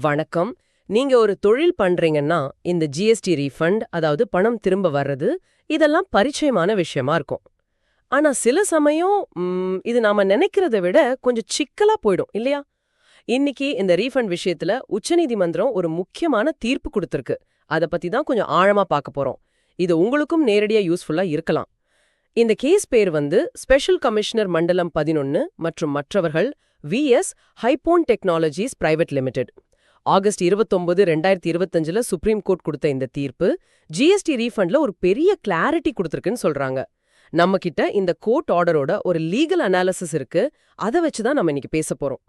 வணக்கம். நீங்க ஒரு தொழில் பண்றீங்கன்னா, இந்த ஜிஎஸ்டி ரீஃபண்ட், அதாவது பணம் திரும்ப வர்றது, இதெல்லாம் பரிச்சயமான விஷயமா இருக்கும். ஆனா சில சமயம் இது நாம நினைக்கிறத விட கொஞ்சம் சிக்கலா போயிடும் இல்லையா? இன்னைக்கு இந்த ரீஃபண்ட் விஷயத்துல உச்சநீதிமன்றம் ஒரு முக்கியமான தீர்ப்பு கொடுத்திருக்கு. அத பத்தி தான் கொஞ்சம் ஆழமா பார்க்க போறோம். இது உங்களுக்கும் நேரடியா யூஸ்ஃபுல்லா இருக்கலாம். இந்த கேஸ் பேர் ஸ்பெஷல் கமிஷனர் மண்டலம் 11 மற்றும் மற்றவர்கள் VS Hyphen technologies private limited. August 29, 2025ல சுப்ரீம் கோர்ட் கொடுத்த இந்த தீர்ப்பு ஜிஎஸ்டி ரீஃபண்ட்ல ஒரு பெரிய கிளாரிட்டி கொடுத்திருக்குன்னு சொல்றாங்க. நம்ம கிட்ட இந்த கோர்ட் ஆர்டரோட ஒரு லீகல் அனாலிசிஸ் இருக்கு. அதை வச்சுதான் நம்ம இன்னைக்கு பேச போறோம்.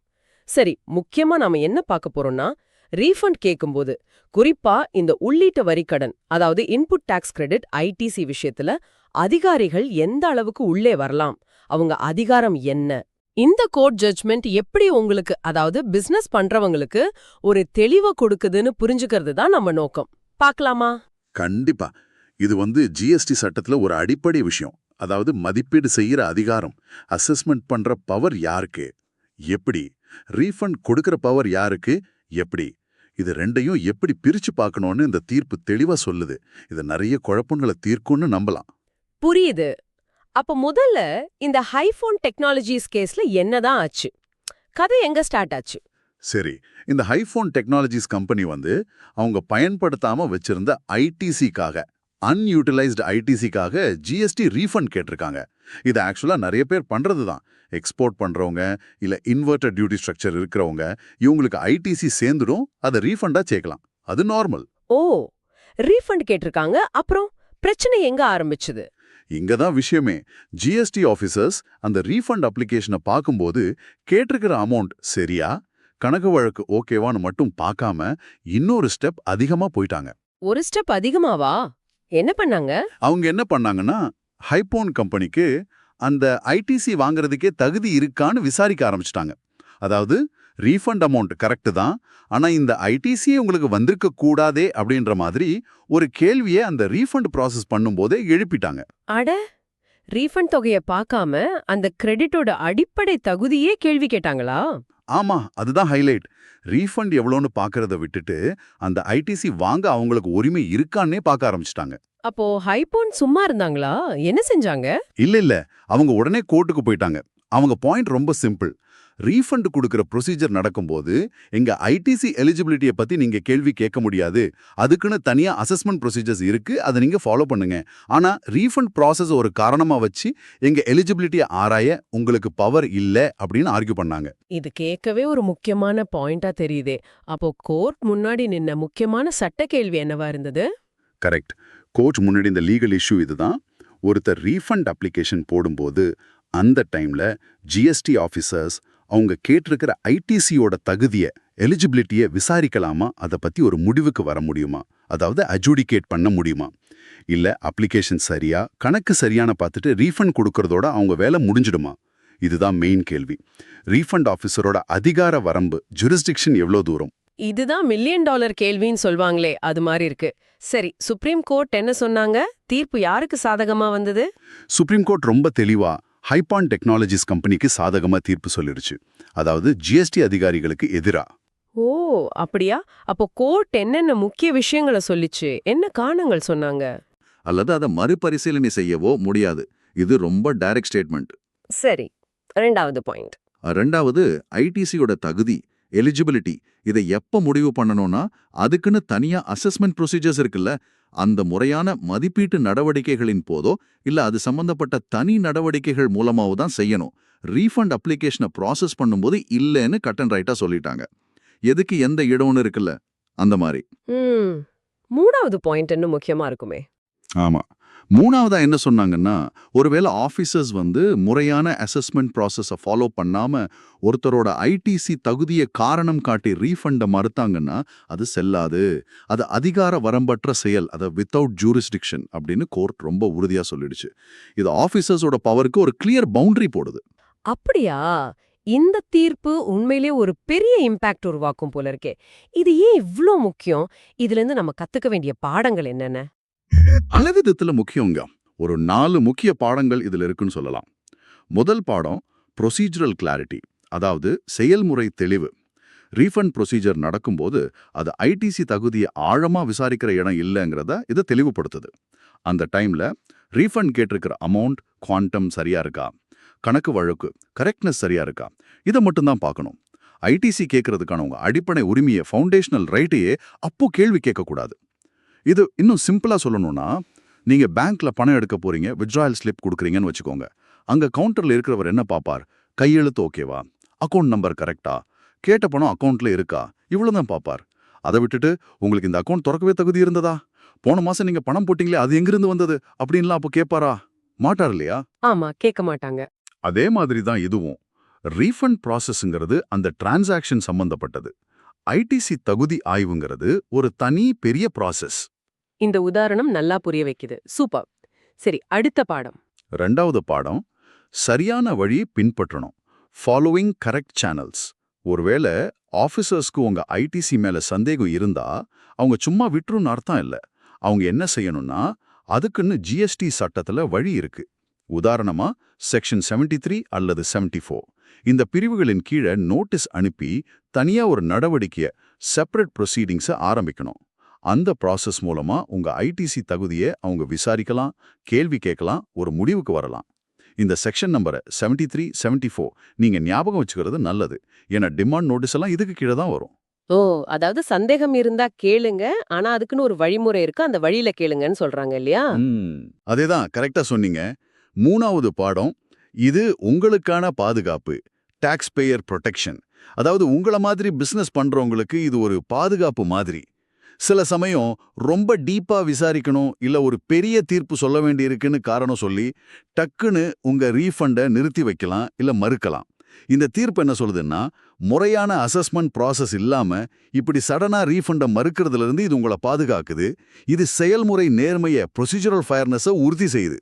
சரி, முக்கியமா நாம என்ன பார்க்க போறோம்னா, ரீஃபண்ட் கேட்கும்போது குறிப்பா இந்த உள்ளீட்டு வரிக்கடன், அதாவது இன்புட் டாக்ஸ் கிரெடிட் ஐடிசி விஷயத்துல அதிகாரிகள் எந்த அளவுக்கு உள்ளே வரலாம், அவங்க அதிகாரம் என்ன, இந்த கோர்ட் ஜட்ஜ்மெண்ட் எப்படி உங்களுக்கு, அதாவது பிசினஸ் பண்றவங்களுக்கு ஒரு தெளிவை கொடுக்குதுன்னு புரிஞ்சுக்கிறது தான் நம்ம நோக்கம். பார்க்கலாமா? கண்டிப்பா. இது ஜிஎஸ்டி சட்டத்துல ஒரு அடிப்படை விஷயம். அதாவது மதிப்பீடு செய்யற அதிகாரம், அசஸ்மெண்ட் பண்ற பவர் யாருக்கு, எப்படி, ரீஃபண்ட் கொடுக்கற பவர் யாருக்கு, எப்படி, இது ரெண்டையும் எப்படி பிரிச்சு பார்க்கணும்னு இந்த தீர்ப்பு தெளிவா சொல்லுது. இது நிறைய குழப்பங்களை தீர்க்கும்னு நம்பலாம். புரியுது. அப்ப முதல்ல இந்த ஹைஃபோன் டெக்னாலஜிஸ் கேஸ்ல என்னதான் ஆச்சு? கதை எங்க ஸ்டார்ட் ஆச்சு? சரி, இந்த ஹைஃபோன் டெக்னாலஜிஸ் கம்பெனி அவங்க பயன்படுத்தாம வச்சிருந்த ஐடிசிக்காக, அன்யூட்டிலைஸ்டு ஐடிசிக்காக ஜிஎஸ்டி ரீஃபண்ட் கேட்டிருக்காங்க. இது ஆக்சுவலா நிறைய பேர் பண்றது தான். எக்ஸ்போர்ட் பண்றவங்க இல்ல இன்வெர்டட் டியூட்டி ஸ்ட்ரக்சர் இருக்கிறவங்க, இவங்களுக்கு ஐடிசி சேர்ந்துடும், அதை ரீஃபண்டா சேர்க்கலாம். அது நார்மல். ஓ, ரீஃபண்ட் கேட்டிருக்காங்க. அப்புறம் பிரச்சனை எங்க ஆரம்பிச்சது? இங்கதான் விஷயமே. ஜிஎஸ்டி ஆபீசர்ஸ் அந்த ரீஃபண்ட் அப்ளிகேஷனை பார்க்கும்போது கேட்டிருக்கிற அமௌண்ட் சரியா, கணக்கு வழக்கு ஓகேவான்னு மட்டும் பார்க்காம இன்னொரு ஸ்டெப் அதிகமா போயிட்டாங்க. ஒரு ஸ்டெப் அதிகமாவா? என்ன பண்ணாங்க? அவங்க என்ன பண்ணாங்கன்னா, ஹைப்போன் கம்பெனிக்கு அந்த ஐடிசி வாங்குறதுக்கே தகுதி இருக்கான்னு விசாரிக்க ஆரம்பிச்சிட்டாங்க. அதாவது ரீஃபண்ட் அமௌண்ட் கரெக்டு தான், ஆனா இந்த ஐடிசியே உங்களுக்கு வந்திருக்க கூடாதே அப்படின்ற மாதிரி ஒரு கேள்வியை அந்த ரீஃபண்ட் ப்ராசஸ் பண்ணும்போதே எழுப்பிட்டாங்க. அட, ரீஃபண்ட் தொகையை பார்க்காம அந்த கிரெடிட்டோட அடிப்படை தகுதியே கேள்வி கேட்டாங்களா? ஆமா, அதுதான் ஹைலைட். ரீஃபண்ட் எவ்வளோன்னு பார்க்கறத விட்டுட்டு அந்த ஐடிசி வாங்க அவங்களுக்கு உரிமை இருக்கான்னே பார்க்க ஆரம்பிச்சிட்டாங்க. அப்போ ஹைப்போன் சும்மா இருந்தாங்களா? என்ன செஞ்சாங்க? இல்ல, அவங்க உடனே கோர்ட்டுக்கு போயிட்டாங்க. அவங்க பாயிண்ட் ரொம்ப சிம்பிள். ரீஃபண்ட் கொடுக்கிற ப்ரொசீஜர் நடக்கும்போது எங்க ஐடிசி எலிஜிபிலிட்டியை பத்தி நீங்க கேள்வி கேட்க முடியாது. அதுக்குன்னு தனியா அசஸ்மெண்ட் ப்ரொசீஜர்ஸ் இருக்கு, அதை நீங்க ஃபாலோ பண்ணுங்க. ஆனா ரீஃபண்ட் ப்ராசஸ் ஒரு காரணமா வச்சு எங்க எலிஜிபிலிட்டியை ஆராய உங்களுக்கு பவர் இல்ல அப்படின்னு ஆர்கியூ பண்ணாங்க. இது கேட்கவே ஒரு முக்கியமான பாயிண்டா தெரியுதே. அப்போ கோர்ட் முன்னாடி நின்ன முக்கியமான சட்ட கேள்வி என்னவா இருந்தது? கரெக்ட். கோர்ட் முன்னாடி இந்த லீகல் இஷ்யூ இதுதான். ஒருத்தர் ரீஃபண்ட் அப்ளிகேஷன் போடும்போது அந்த டைம்ல ஜிஎஸ்டி ஆஃபீஸர்ஸ் அவங்க கேட்டிருக்கிற ஐடிசியோட தகுதியை, எலிஜிபிலிட்டியை விசாரிக்கலாமா, அதை பத்தி ஒரு முடிவுக்கு வர முடியுமா, அதாவது அஜூடிகேட் பண்ண முடியுமா, இல்ல அப்ளிகேஷன் சரியா, கணக்கு சரியான பார்த்துட்டு ரீஃபண்ட் கொடுக்கறதோட அவங்க வேலை முடிஞ்சிடுமா? இதுதான் மெயின் கேள்வி. ரீஃபண்ட் ஆஃபீஸரோட அதிகார வரம்பு, ஜூரிஸ்டிக்ஷன் எவ்வளோ தூரம்? இதுதான் $1 மில்லியன் கேள்வின்னு சொல்வாங்களே, அது மாதிரி இருக்கு. சரி, சுப்ரீம் கோர்ட் என்ன சொன்னாங்க? தீர்ப்பு யாருக்கு சாதகமா வந்தது? சுப்ரீம் கோர்ட் ரொம்ப தெளிவா ஹைப்பான் டெக்னாலஜிஸ் கம்பெனிக்கு சாதகமா தீர்ப்பு சொல்லிருச்சு. அதாவது ஜிஎஸ்டி அதிகாரிகளுக்கு எதிரா. ஓ, அப்படியா? அப்போ கோர்ட் என்னென்ன முக்கிய விஷயங்களை சொல்லிச்சு, என்ன காரணங்கள் சொன்னாங்க? அல்லது அதை மறுபரிசீலனை செய்யவோ முடியாது. இது ரொம்ப டைரக்ட் ஸ்டேட்மெண்ட். சரி, ரெண்டாவது பாயிண்ட். ரெண்டாவது, ஐடிசியோட தகுதி, எலிஜிபிலிட்டி, இதை எப்ப முடிவு பண்ணணும்னா அதுக்குன்னு தனியா அசஸ்மெண்ட் ப்ரொசீஜர்ஸ் இருக்குல்ல, அந்த முறையான மதிப்பீட்டு நடவடிக்கைகளின் போதோ இல்ல அது சம்பந்தப்பட்ட தனி நடவடிக்கைகள் மூலமாவோ தான் செய்யணும். ரீஃபண்ட் அப்ளிகேஷனை ப்ராசஸ் பண்ணும்போது இல்லைன்னு கட் அண்ட் ரைட்டா சொல்லிட்டாங்க. எதுக்கு எந்த இடம்னு இருக்குல்ல, அந்த மாதிரி. மூணாவது பாயிண்ட் இன்னும் முக்கியமா இருக்குமே. ஆமா, மூணாவதா என்ன சொன்னாங்கன்னா, ஒருவேளை ஆஃபீஸர்ஸ் முறையான அசஸ்மெண்ட் ப்ராசஸை ஃபாலோ பண்ணாம ஒருத்தரோட ஐடிசி தகுதியை காரணம் காட்டி ரீஃபண்டை மறுத்தாங்கன்னா அது செல்லாது, அது அதிகார வரம்பற்ற செயல், அதை வித்தவுட் ஜூரிஸ்டிக்ஷன் அப்படின்னு கோர்ட் ரொம்ப உறுதியா சொல்லிடுச்சு. இது ஆஃபீஸர்ஸோட பவருக்கு ஒரு கிளியர் பவுண்டரி போடுது. அப்படியா? இந்த தீர்ப்பு உண்மையிலே ஒரு பெரிய இம்பாக்ட் உருவாக்கும் போல இருக்கே. இது ஏன் இவ்ளோ முக்கியம்? இதுல இருந்து நம்ம கத்துக்க வேண்டிய பாடங்கள் என்னென்ன? பலவிதத்துல முக்கியங்க. ஒரு 4 முக்கிய பாடங்கள் இதுல இருக்குன்னு சொல்லலாம். முதல் பாடம் ப்ரொசீஜரல் கிளாரிட்டி, அதாவது செயல்முறை தெளிவு. ரீஃபண்ட் ப்ரொசீஜர் நடக்கும்போது அது ஐடிசி தகுதியை ஆழமா விசாரிக்கிற இடம் இல்லைங்கிறத இதை தெளிவுபடுத்துது. அந்த டைம்ல ரீஃபண்ட் கேட்டிருக்கிற அமௌண்ட், குவாண்டம் சரியா இருக்கா, கணக்கு வழக்கு கரெக்ட்னஸ் சரியா இருக்கா, இதை மட்டும்தான் பார்க்கணும். ஐடிசி கேட்கறதுக்கான உங்க அடிப்படை உரிமையை, ஃபவுண்டேஷனல் ரைட்டையே அப்போ கேள்வி கேட்கக்கூடாது. இது இன்னும் சிம்பிளா சொல்லணும்னா, நீங்க பேங்க்ல பணம் எடுக்க போறீங்க, வித்ட்ராயல் ஸ்லிப் கொடுக்குறீங்கன்னு வச்சுக்கோங்க. அங்க கவுண்டர்ல இருக்கிறவர் என்ன பாப்பார்? கையெழுத்து ஓகேவா, அக்கௌண்ட் நம்பர் கரெக்டா, கேட்ட பணம் அக்கௌண்ட்ல இருக்கா, இவ்வளவுதான் பாப்பார். அதை விட்டுட்டு உங்களுக்கு இந்த அக்கௌண்ட் திறக்கவே தகுதி இருந்ததா, போன மாசம் நீங்க பணம் போட்டீங்களே அது எங்கிருந்து வந்தது அப்படின்லாம் அப்போ கேட்பாரா? மாட்டார் இல்லையா? ஆமா, கேட்க மாட்டாங்க. அதே மாதிரி தான் இதுவும். ரீஃபண்ட் ப்ராசஸ்ங்கிறது அந்த டிரான்சாக்ஷன் சம்பந்தப்பட்டது. ஐடிசி தகுதி ஆய்வுங்கிறது ஒரு தனி பெரிய ப்ராசஸ். இந்த உதாரணம் நல்லா புரிய வைக்குது. சூப்பர். சரி, அடுத்த பாடம். 2வது பாடம், சரியான வழி பின்பற்றணும். Following correct channels. ஒருவேளை ஆஃபீஸர்ஸ்க்கு உங்க ஐடிசி மேல சந்தேகம் இருந்தா அவங்க சும்மா விட்டுருன்னு அர்த்தம் இல்லை. அவங்க என்ன செய்யணும்னா, அதுக்குன்னு ஜிஎஸ்டி சட்டத்துல வழி இருக்கு. உதாரணமா செக்ஷன் 73 அல்லது 74 இந்த பிரிவுகளின் கீழே நோட்டீஸ் அனுப்பி தனியா ஒரு நடவடிக்கையை, செப்பரேட் ப்ரொசீடிங்ஸை ஆரம்பிக்கணும். அந்த ப்ராசஸ் மூலமா உங்க ஐடிசி தகுதியை அவங்க விசாரிக்கலாம், கேள்வி கேட்கலாம், ஒரு முடிவுக்கு வரலாம். இந்த செக்ஷன் நம்பரை 73, 74 நீங்க ஞாபகம் வச்சுக்கிறது நல்லது. ஏன்னா டிமாண்ட் நோட்டீஸ் எல்லாம் இதுக்கு கீழே தான் வரும். ஓ, அதாவது சந்தேகம் இருந்தா கேளுங்க, ஆனா அதுக்குன்னு ஒரு வழிமுறை இருக்கு, அந்த வழியில கேளுங்கன்னு சொல்றாங்க இல்லையா? அதேதான், கரெக்டா சொன்னீங்க. 3வது பாடம், இது உங்களுக்கான பாதுகாப்பு, டாக்ஸ் பேயர் ப்ரொடெக்ஷன். அதாவது உங்கள மாதிரி பிசினஸ் பண்றவங்களுக்கு இது ஒரு பாதுகாப்பு மாதிரி. சில சமயம் ரொம்ப டீப்பா விசாரிக்கணும், இல்ல ஒரு பெரிய தீர்ப்பு சொல்ல வேண்டியிருக்குன்னு காரணம் சொல்லி டக்குன்னு உங்க ரீஃபண்டை நிறுத்தி வைக்கலாம், இல்ல மறுக்கலாம். இந்த தீர்ப்பு என்ன சொல்லுதுன்னா, முறையான அசஸ்மெண்ட் ப்ராசஸ் இல்லாம இப்படி சடனா ரீஃபண்டை மறுக்கிறதுல இருந்து இது உங்களை பாதுகாக்குது. இது செயல்முறை நேர்மையை, ப்ரொசீஜரல் ஃபயர்னஸை உறுதி செய்யுது.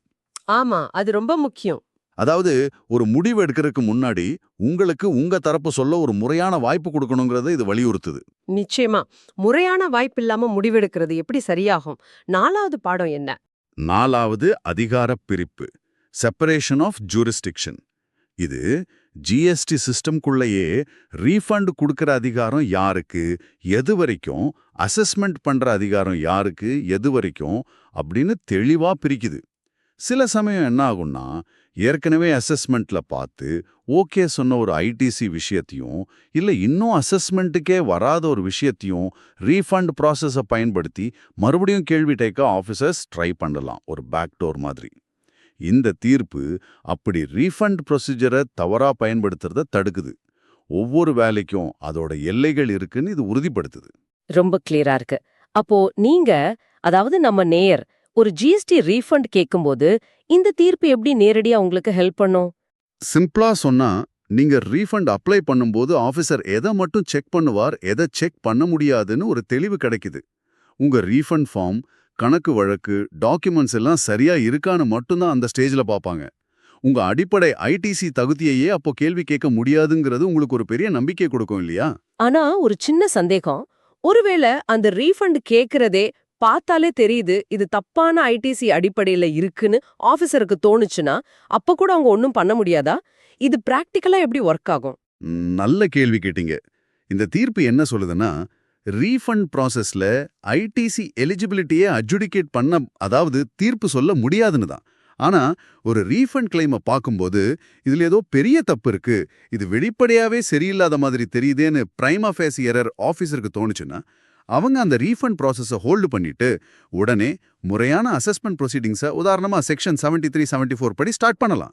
ஆமா, அது ரொம்ப முக்கியம். அதாவது ஒரு முடிவு எடுக்கிறதுக்கு முன்னாடி உங்களுக்கு உங்க தரப்பு சொல்ல ஒரு முறையான வாய்ப்பு கொடுக்கணுங்கிறத இது வலியுறுத்துது. நிச்சயமா, முறையான வாய்ப்பு இல்லாம முடிவெடுக்கிறது எப்படி சரியாகும்? 4வது பாடம் என்ன? 4வது அதிகார பிரிப்பு, செப்பரேஷன் ஆஃப் ஜூரிஸ்டிக்ஷன். இது ஜிஎஸ்டி சிஸ்டம்குள்ளேயே ரீஃபண்ட் கொடுக்கிற அதிகாரம் யாருக்கு, எது வரைக்கும், அசஸ்மெண்ட் பண்ற அதிகாரம் யாருக்கு, எது வரைக்கும் அப்படின்னு தெளிவா பிரிக்குது. சில சமயம் என்ன ஆகும்னா, ஏற்கனவே அசஸ்மெண்ட்ல பார்த்து ஓகே சொன்ன ஒரு ஐடிசி விஷயத்தையும், இல்ல இன்னும் அசஸ்மெண்ட்டுக்கே வராத ஒரு விஷயத்தையும் ரீஃபண்ட் ப்ராசஸை பயன்படுத்தி மறுபடியும் கேள்வி கேட்க ஆஃபீஸர்ஸ் ட்ரை பண்ணலாம், ஒரு பேக்டோர் மாதிரி. இந்த தீர்ப்பு அப்படி ரீஃபண்ட் ப்ரொசீஜரை தவறா பயன்படுத்துறத தடுக்குது. ஒவ்வொரு வேலைக்கும் அதோட எல்லைகள் இருக்குன்னு இது உறுதிப்படுத்துது. ரொம்ப கிளியரா இருக்கு. அப்போ நீங்க, அதாவது நம்ம நேயர் ஒரு ஜிஎஸ்டி ரீஃபண்ட் கேட்கும்போது இந்த தீர்ப்பு எப்படி நேரடியா உங்களுக்கு ஹெல்ப் பண்ணும்? சிம்பிளா சொன்னா, நீங்க ரீஃபண்ட் அப்ளை பண்ணும்போது ஆஃபீஸர் எதை மட்டும் செக் பண்ணுவார், எதை செக் பண்ண முடியாதுன்னு ஒரு தெளிவு கிடைக்குது. உங்க ரீஃபண்ட் ஃபார்ம், கணக்கு வழக்கு, டாக்குமெண்ட்ஸ் எல்லாம் சரியா இருக்கான்னு மட்டும்தான் அந்த ஸ்டேஜ்ல பார்ப்பாங்க. உங்க அடிப்படை ஐடிசி தகுதியையே அப்போ கேள்வி கேட்க முடியாதுங்கிறது உங்களுக்கு ஒரு பெரிய நம்பிக்கை கொடுக்கும் இல்லையா? ஆனா ஒரு சின்ன சந்தேகம், ஒருவேளை அந்த ரீஃபண்ட் கேக்குறதே பார்த்தாலே தெரியுது இது தப்பான ஐடிசி அடிப்படையில இருக்குன்னு ஆபீசருக்கு தோணுச்சுன்னா அப்ப கூட அவங்க ஒன்னும் பண்ண முடியாதா? இது பிராக்டிக்கலா எப்படி ஒர்க் ஆகும்? நல்ல கேள்வி கேட்டீங்க. இந்த தீர்ப்பு என்ன சொல்லுதுன்னா, ரீஃபண்ட் ப்ராசஸ்ல ஐடிசி எலிஜிபிலிட்டியை அட்ஜுடிகேட் பண்ண, அதாவது தீர்ப்பு சொல்ல முடியாதுன்னு தான். ஆனா ஒரு ரீஃபண்ட் கிளைமை பார்க்கும்போது இதுல ஏதோ பெரிய தப்பு இருக்கு, இது வெளிப்படையாவே சரியில்லாத மாதிரி தெரியுதேன்னு பிரைமா ஃபேசி எரர் ஆஃபீஸருக்கு தோணுச்சுன்னா அவங்க அந்த ரீஃபண்ட் ப்ராசஸை ஹோல்டு பண்ணிட்டு உடனே முறையான அசஸ்மெண்ட் ப்ரொசீடிங்ஸை, உதாரணமா செக்ஷன் 73, 74 படி ஸ்டார்ட் பண்ணலாம்.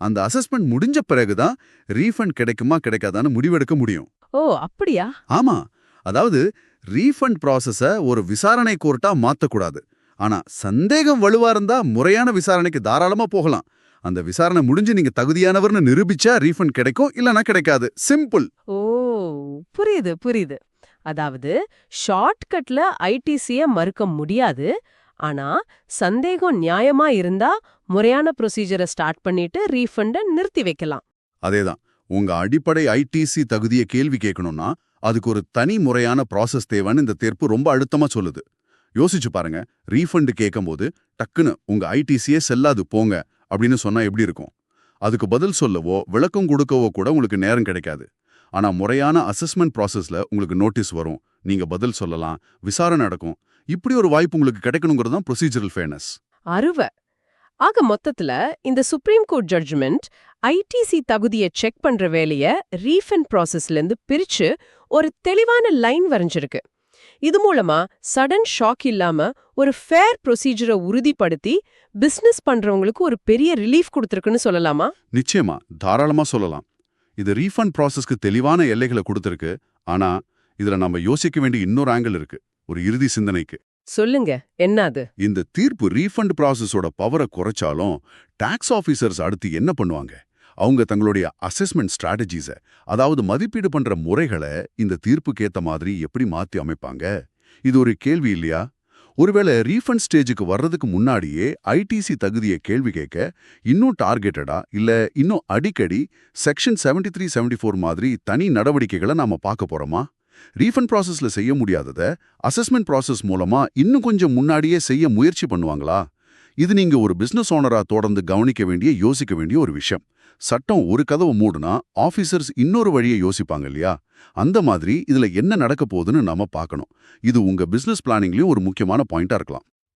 அந்த அசஸ்மெண்ட் முடிஞ்ச பிறகுதான் ரீஃபண்ட் கிடைக்குமா கிடைக்காதான்னு முடிவெடுக்க முடியும். ஓ, அப்படியா? ஆமா, அதாவது ரீஃபண்ட் ப்ராசஸை ஒரு விசாரணை கோர்ட்டா மாத்தக்கூடாது. ஆனா சந்தேகம் வலுவா இருந்தா முறையான விசாரணைக்கு தாராளமா போகலாம். அந்த விசாரணை முடிஞ்சு நீங்க தகுதியானவர்னு நிரூபிச்சா ரீஃபண்ட் கிடைக்கும், இல்லனா கிடைக்காது. சிம்பிள். ஓ, புரியுது புரியுது. அதாவது ஷார்ட்கட்ல ஐடிசிய மறுக்க முடியாது, ஆனா சந்தேகம் நியாயமா இருந்தா முறையான ப்ரொசீஜரை ஸ்டார்ட் பண்ணிட்டு ரீஃபண்டை நிறுத்தி வைக்கலாம். அதேதான், உங்க அடிப்படை ஐடிசி தகுதியை கேள்வி கேட்கணும்னா அதுக்கு ஒரு தனி முறையான ப்ராசஸ் தேவைன்னு இந்த தீர்ப்பு ரொம்ப அழுத்தமா சொல்லுது. யோசிச்சு பாருங்க, ரீஃபண்ட் கேட்கும்போது டக்குன்னு உங்க ஐடிசியே செல்லாது போங்க அப்படின்னு சொன்னா எப்படி இருக்கும்? அதுக்கு பதில் சொல்லவோ விளக்கம் கொடுக்கவோ கூட உங்களுக்கு நேரம் கிடைக்காது. ஆனா முறையான அசஸ்மெண்ட் ப்ராசஸ்ல உங்களுக்கு நோட்டீஸ் வரும், நீங்க பதில் சொல்லலாம், விசாரணை நடக்கும். இப்படி ஒரு வாய்ப்பு உங்களுக்கு கிடைக்கணுங்கிறது தான் ப்ரொசீஜரல் ஃபேர்னஸ். அருவ. ஆக மொத்தத்துல இந்த சுப்ரீம் கோர்ட் ஜட்ஜ்மெண்ட் ஐடிசி தகுதியை செக் பண்ற வேலைய ரீஃபண்ட் ப்ராசஸ்ல இருந்து பிரிச்சு ஒரு தெளிவான லைன் வரைஞ்சிருக்கு. இது மூலமா சடன் ஷாக் இல்லாம ஒரு ஃபேர் ப்ரொசீஜரை உறுதிப்படுத்தி பிசினஸ் பண்றவங்களுக்கு ஒரு பெரிய ரிலீஃப் கொடுத்திருக்குன்னு சொல்லலாமா? நிச்சயமா, தாராளமா சொல்லலாம். இது ரீஃபண்ட் ப்ராசஸ்க்கு தெளிவான எல்லைகளை கொடுத்திருக்கு. ஆனா இதுல நம்ம யோசிக்க வேண்டிய இன்னொரு ஆங்கிள் இருக்கு, ஒரு இறுதி சிந்தனைக்கு. சொல்லுங்க, என்ன அது? இந்த தீர்ப்பு ரீஃபண்ட் ப்ராசஸோட பவரை குறைச்சாலும் டாக்ஸ் ஆபீசர்ஸ் அடுத்து என்ன பண்ணுவாங்க? அவங்க தங்களுடைய அசஸ்மெண்ட் ஸ்ட்ராட்டஜிஸை, அதாவது மதிப்பீடு பண்ற முறைகளை இந்த தீர்ப்புக்கு ஏத்த மாதிரி எப்படி மாத்தி அமைப்பாங்க? இது ஒரு கேள்வி இல்லையா? ஒருவேளை ரீஃபண்ட் ஸ்டேஜுக்கு வர்றதுக்கு முன்னாடியே ஐடிசி தகுதியை கேள்வி கேட்க இன்னும் டார்கெட்டடா இல்ல இன்னும் அடிக்கடி செக்ஷன் 73, 74 மாதிரி தனி நடவடிக்கைகளை நாம பார்க்க போறோமா? ரீஃபண்ட் ப்ராசஸ்ல செய்ய முடியாததை அசஸ்மெண்ட் ப்ராசஸ் மூலமா இன்னும் கொஞ்சம் முன்னாடியே செய்ய முயற்சி பண்ணுவாங்களா? இது நீங்க ஒரு பிசினஸ் ஓனரா தொடர்ந்து கவனிக்க வேண்டிய, யோசிக்க வேண்டிய ஒரு விஷயம். சட்டம் ஒரு கதவு மூடுனா ஆபீசர்ஸ் இன்னொரு வழியை யோசிப்பாங்க இல்லையா? அந்த மாதிரி இதுல என்ன நடக்க போகுதுன்னு நாம பார்க்கணும். இது உங்க பிசினஸ் பிளானிங்லயும் ஒரு முக்கியமான பாயிண்டா இருக்கலாம்.